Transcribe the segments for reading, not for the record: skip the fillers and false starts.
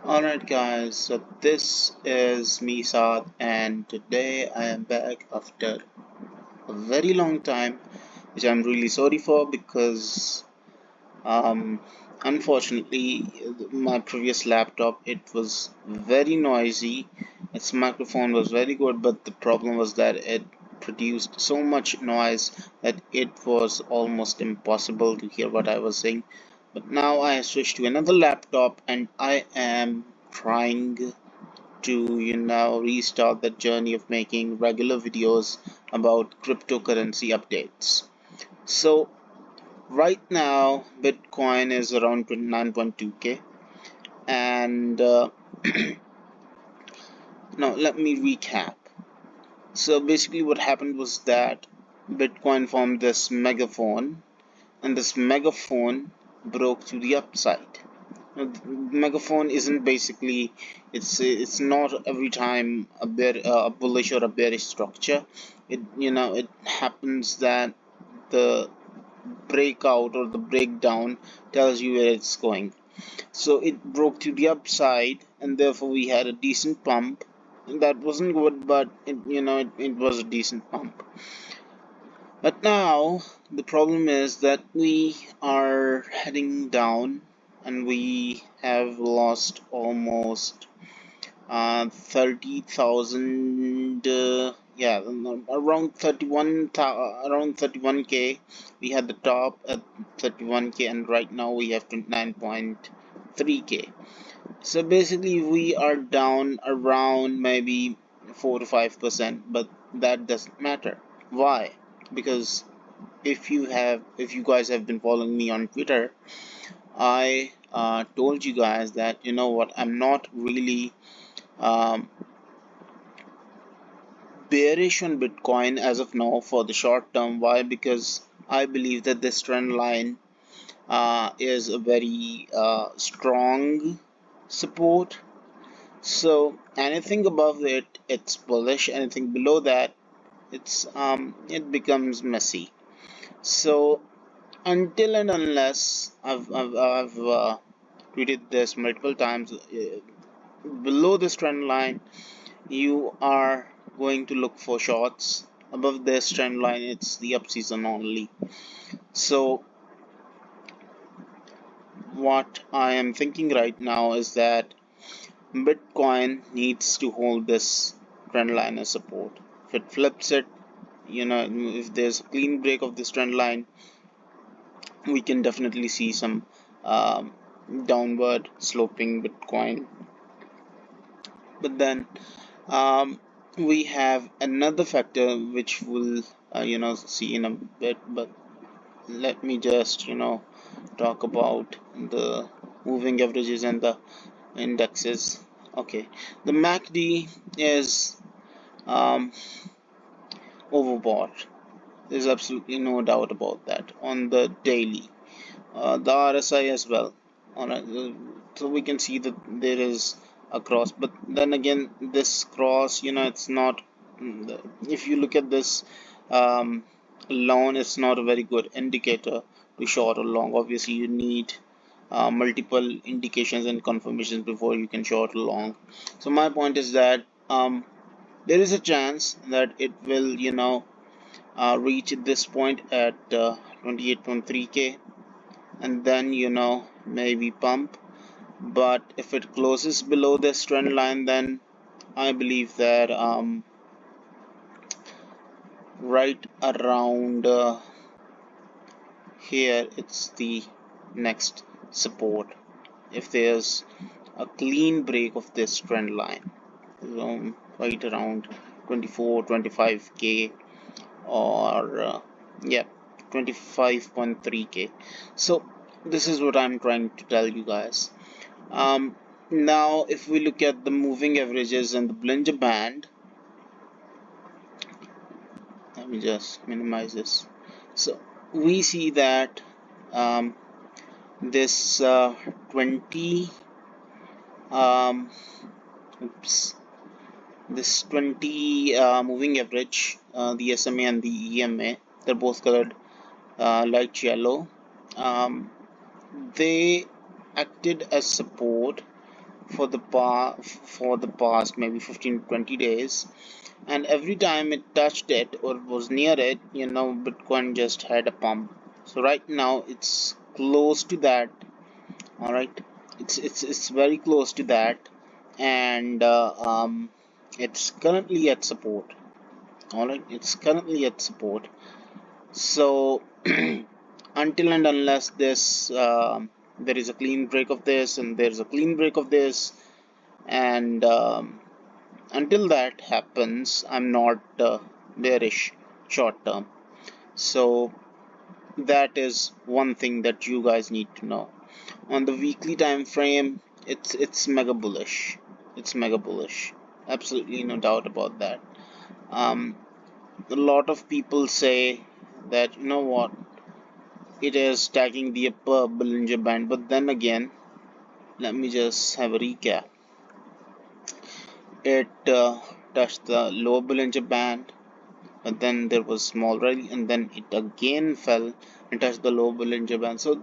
Alright guys, so this is me Saad, and today I am back after a very long time, which I'm really sorry for because unfortunately my previous laptop, it was very noisy. Its microphone was very good, but the problem was that it produced so much noise that it was almost impossible to hear what I was saying. But now I have switched to another laptop and I am trying to restart the journey of making regular videos about cryptocurrency updates. So right now Bitcoin is around 29.2k, and now let me recap. So basically what happened was that Bitcoin formed this megaphone, and this megaphone broke to the upside. Megaphone isn't basically, it's not every time a bullish or a bearish structure. It happens that the breakout or the breakdown tells you where it's going. So it broke to the upside, and therefore we had a decent pump. That wasn't good, but it was a decent pump. But now the problem is that we are heading down, and we have lost almost 30,000. Yeah, around 31k. We had the top at 31k, and right now we have 29.3k. So basically, we are down around maybe 4 to 5%, but that doesn't matter. Why? Because if you guys have been following me on Twitter, I told you guys that you know what, I'm not really um, bearish on Bitcoin as of now for the short term. Why? Because I believe that this trend line is a very strong support. So anything above it, it's bullish. Anything below that, it becomes messy. So until and unless I've tweeted this multiple times, below this trend line you are going to look for shorts. Above this trend line, it's the up season only. So what I am thinking right now is that Bitcoin needs to hold this trend line as support. If it flips it, if there's a clean break of this trend line, we can definitely see some um, downward sloping Bitcoin. But then we have another factor which we'll see in a bit, but let me just talk about the moving averages and the indexes. Okay, the MACD is um, overbought. There's absolutely no doubt about that. On the daily, the RSI as well. Alright, so we can see that there is a cross, but then again, this cross, it's not. If you look at this alone, it's not a very good indicator to short or long. Obviously, you need multiple indications and confirmations before you can short or long. So my point is that there is a chance that it will, reach this point at 28.3k, and then maybe pump. But if it closes below this trend line, then I believe that right around here it's the next support. If there's a clean break of this trend line, right around 25k, or yeah, 25.3k. So this is what I'm trying to tell you guys. Now if we look at the moving averages and the Bollinger Band, let me just minimize this. So we see that this 20 um, oops this 20 moving average, the SMA and the EMA, they're both colored light yellow. They acted as support for the past maybe 15 to 20 days, and every time it touched it or was near it, Bitcoin just had a pump. So right now it's close to that. All right, it's very close to that, and it's currently at support. All right, it's currently at support. So until and unless there is a clean break of this and there's a clean break of this, and until that happens, I'm not bearish short term. So that is one thing that you guys need to know. On the weekly time frame, it's mega bullish. It's mega bullish. Absolutely no doubt about that. Um, a lot of people say that, you know what, it is tagging the upper Bollinger Band, but then again, let me just have a recap. It touched the lower Bollinger Band, but then there was small rally, and then it again fell and touched the lower Bollinger Band. So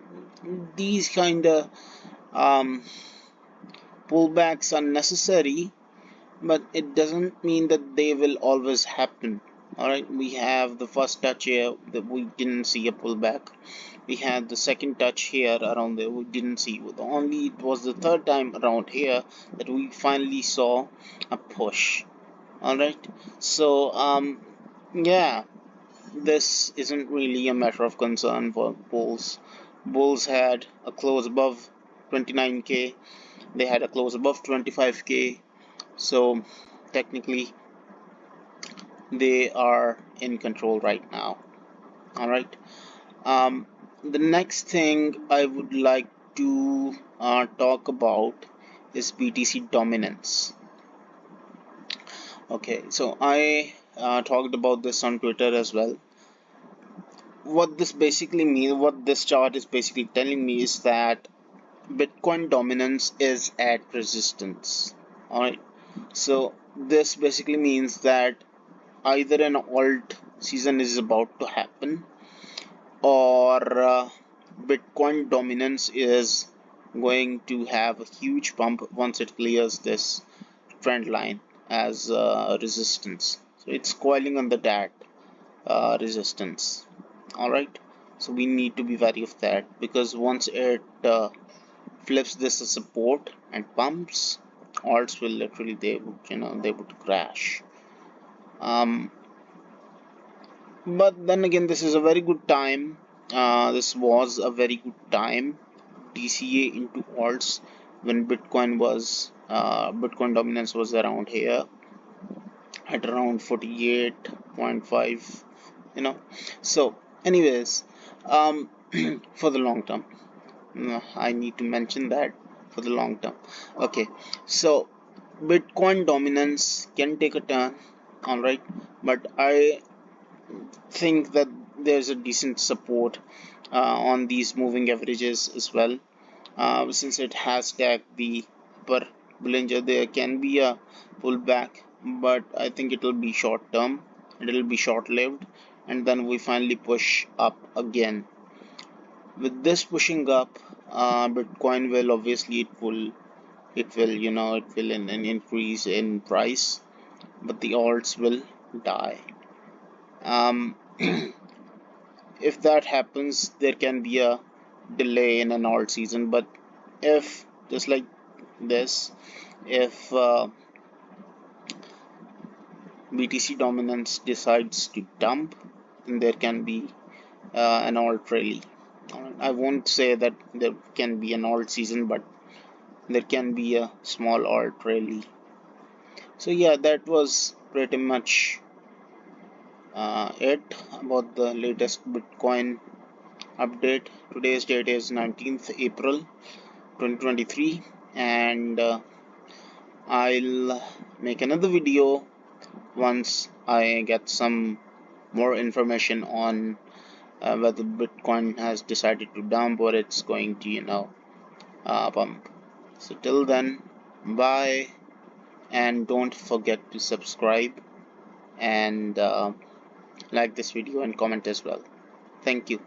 these kind of um, pullbacks are necessary, but it doesn't mean that they will always happen. All right, we have the first touch here that we didn't see a pullback. We had the second touch here around there, we didn't see. Only it was the third time around here that we finally saw a push. All right, so yeah, this isn't really a matter of concern for bulls. Bulls had a close above 29k. They had a close above 25k. So technically they are in control right now. All right. The next thing I would like to talk about is BTC dominance. Okay, so I talked about this on Twitter as well. What this chart is basically telling me is that Bitcoin dominance is at resistance. All right. So this basically means that either an alt season is about to happen, or Bitcoin dominance is going to have a huge pump once it clears this trend line as resistance. So it's coiling on the that resistance. All right. So we need to be wary of that, because once it flips this as support and pumps, alts will literally they would crash. But then again, this is a very good time. This was a very good time. DCA into alts when Bitcoin dominance was around here at around 48.5. So, anyways, for the long term, I need to mention that for the long term. Okay, so Bitcoin dominance can take a turn, all right, but I think that there's a decent support on these moving averages as well. Since it has tagged the upper Bollinger, there can be a pullback, but I think it will be short term. It will be short lived, and then we finally push up again. With this pushing up, Bitcoin will obviously it will an increase in price, but the alts will die. If that happens, there can be a delay in an alt season. But if just like this, if BTC dominance decides to dump, then there can be an alt rally. I won't say that there can be an alt season, but there can be a small alt rally. So yeah, that was pretty much it about the latest Bitcoin update. Today's date is 19th April 2023, and I'll make another video once I get some more information on whether Bitcoin has decided to dump or it's going to pump. So till then, bye, and don't forget to subscribe and like this video and comment as well. Thank you.